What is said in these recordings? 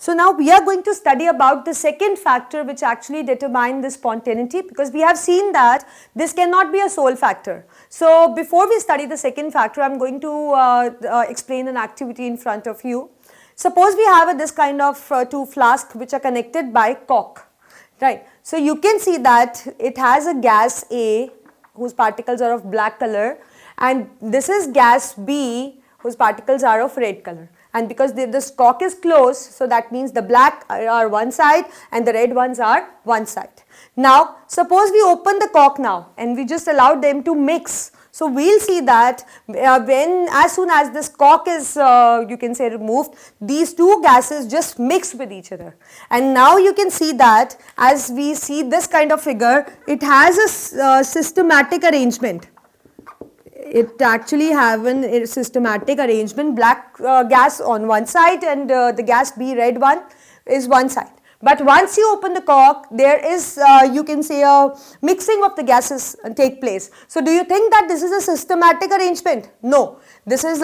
So now we are going to study about the second factor which actually determine the spontaneity, because we have seen that this cannot be a sole factor. So before we study the second factor, I am going to explain an activity in front of you. Suppose we have this kind of two flasks which are connected by cork, right. So you can see that it has a gas A whose particles are of black color, and this is gas B whose particles are of red color. And because this cork is closed, so that means the black are one side and the red ones are one side. Now suppose we open the cork now and we just allow them to mix. So we will see that as soon as this cork is you can say removed, these two gases just mix with each other. And now you can see that as we see this kind of figure, it has a systematic arrangement. It actually have a systematic arrangement, black gas on one side and the gas B, red one, is one side. But once you open the cork, there is you can say a mixing of the gases take place. So do you think that this is a systematic arrangement? No, this is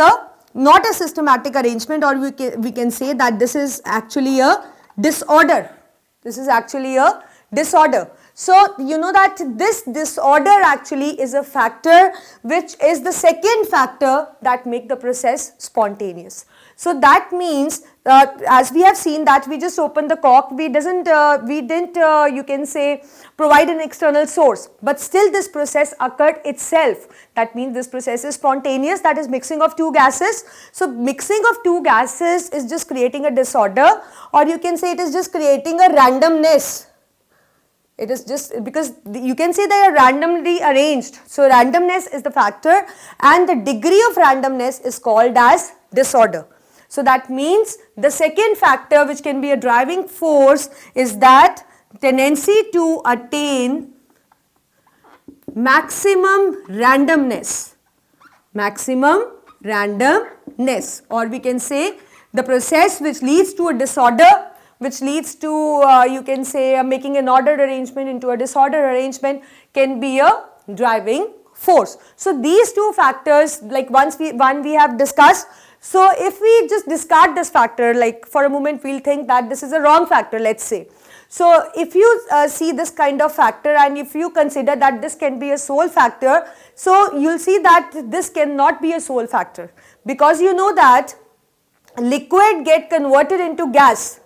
not a systematic arrangement, or we can say that this is actually a disorder. This is actually a disorder. So you know that this disorder actually is a factor which is the second factor that make the process spontaneous. So that means as we have seen that we just opened the cork, we didn't you can say provide an external source, but still this process occurred itself. That means this process is spontaneous, that is mixing of two gases. So mixing of two gases is just creating a disorder, or you can say it is just creating a randomness. It is just because you can say they are randomly arranged. So randomness is the factor and the degree of randomness is called as disorder. So that means the second factor which can be a driving force is that tendency to attain maximum randomness. Maximum randomness, or we can say the process which leads to a disorder, which leads to you can say making an ordered arrangement into a disordered arrangement, can be a driving force. So these two factors, like one we have discussed. So if we just discard this factor, like for a moment we will think that this is a wrong factor, let us say. So if you see this kind of factor and if you consider that this can be a sole factor, so you will see that this cannot be a sole factor, because you know that liquid get converted into gas.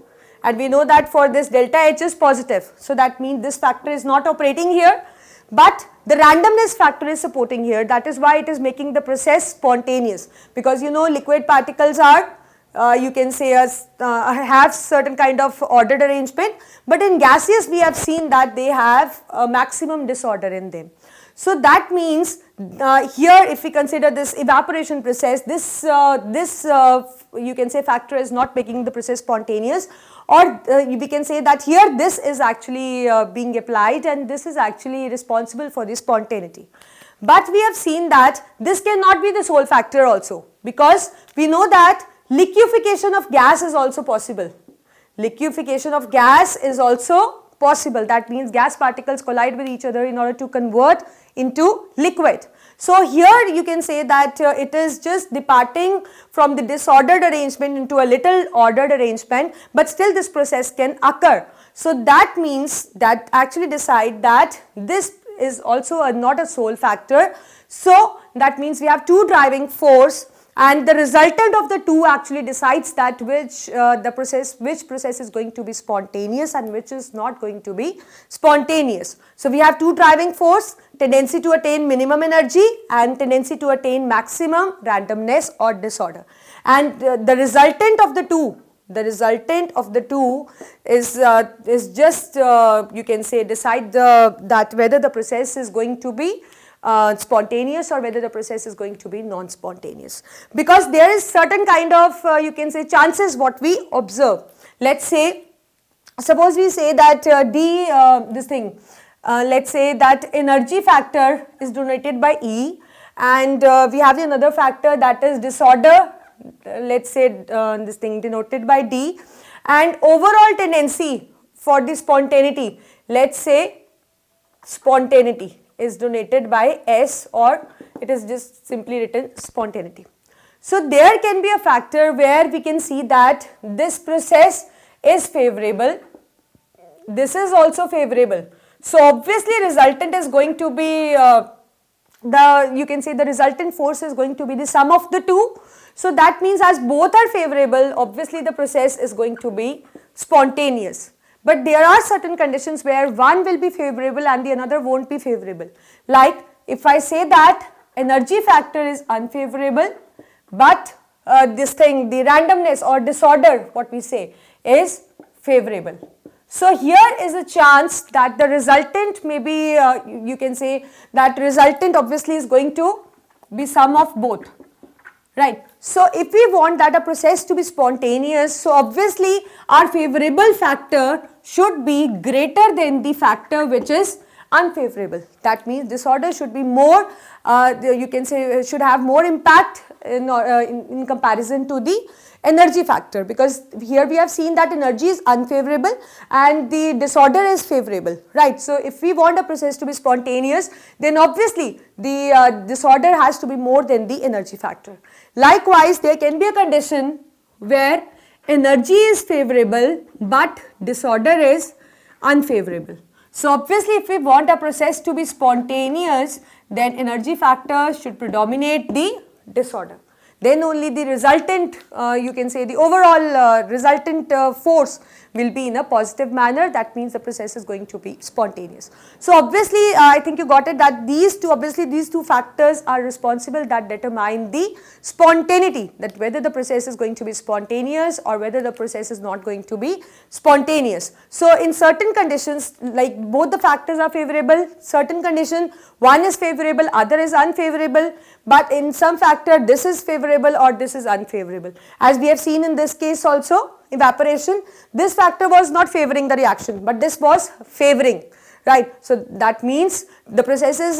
And we know that for this delta H is positive. So that means this factor is not operating here, but the randomness factor is supporting here. That is why it is making the process spontaneous, because you know liquid particles are you can say have certain kind of ordered arrangement, but in gaseous we have seen that they have a maximum disorder in them. So that means here if we consider this evaporation process, this you can say factor is not making the process spontaneous, or we can say that here this is actually being applied and this is actually responsible for the spontaneity. But we have seen that this cannot be the sole factor also, because we know that liquefaction of gas is also possible. Liquefaction of gas is also possible. That means gas particles collide with each other in order to convert into liquid. So here you can say that it is just departing from the disordered arrangement into a little ordered arrangement, but still this process can occur. So that means that actually decide that this is also not a sole factor. So that means we have two driving force, and the resultant of the two actually decides that which process is going to be spontaneous and which is not going to be spontaneous. So we have two driving force, tendency to attain minimum energy and tendency to attain maximum randomness or disorder. And the resultant of the two is just you can say decide that whether the process is going to be spontaneous or whether the process is going to be non-spontaneous, because there is certain kind of you can say chances what we observe. Let's say, suppose we say that let's say that energy factor is denoted by E, and we have another factor that is disorder, let's say this thing denoted by D, and overall tendency for the spontaneity, let's say spontaneity is denoted by S, or it is just simply written spontaneity. So there can be a factor where we can see that this process is favorable, this is also favorable. So obviously resultant is going to be you can say the resultant force is going to be the sum of the two. So that means as both are favorable, obviously the process is going to be spontaneous. But there are certain conditions where one will be favorable and the another won't be favorable. Like if I say that energy factor is unfavorable, but this thing, the randomness or disorder, what we say, is favorable. So here is a chance that the resultant may be, you can say that resultant obviously is going to be sum of both, right. So if we want that a process to be spontaneous, so obviously our favorable factor should be greater than the factor which is unfavorable. That means disorder should be more, you can say should have more impact in comparison to the energy factor, because here we have seen that energy is unfavorable and the disorder is favorable, right. So if we want a process to be spontaneous, then obviously the disorder has to be more than the energy factor. Likewise, there can be a condition where energy is favorable but disorder is unfavorable. So obviously if we want a process to be spontaneous, then energy factor should predominate the disorder. Then only the resultant, you can say the overall resultant force will be in a positive manner. That means the process is going to be spontaneous. So obviously I think you got it that these two factors are responsible that determine the spontaneity, that whether the process is going to be spontaneous or whether the process is not going to be spontaneous. So in certain conditions, like both the factors are favorable, certain condition one is favorable, other is unfavorable, but in some factor this is favorable or this is unfavorable. As we have seen in this case also, evaporation, this factor was not favoring the reaction, but this was favoring, right. So that means the process is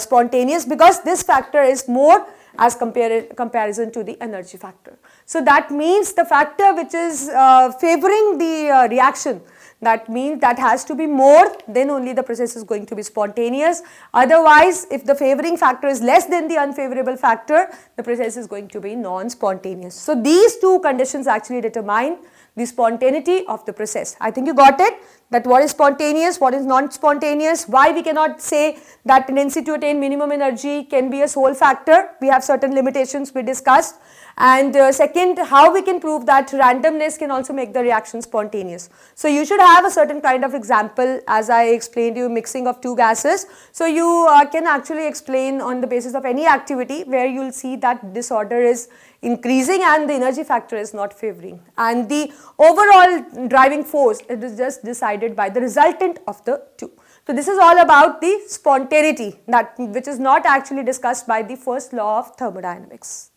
spontaneous because this factor is more as comparison to the energy factor. So that means the factor which is favoring the reaction, that means that has to be more, then only the process is going to be spontaneous. Otherwise, if the favoring factor is less than the unfavorable factor, the process is going to be non-spontaneous. So these two conditions actually determine the spontaneity of the process. I think you got it, that what is spontaneous, what is non-spontaneous, why we cannot say that tendency to attain minimum energy can be a sole factor. We have certain limitations we discussed. And second, how we can prove that randomness can also make the reaction spontaneous. So you should have a certain kind of example, as I explained you, mixing of two gases. So you can actually explain on the basis of any activity where you will see that disorder is increasing and the energy factor is not favoring, and the overall driving force, it is just decided by the resultant of the two. So this is all about the spontaneity, that which is not actually discussed by the first law of thermodynamics.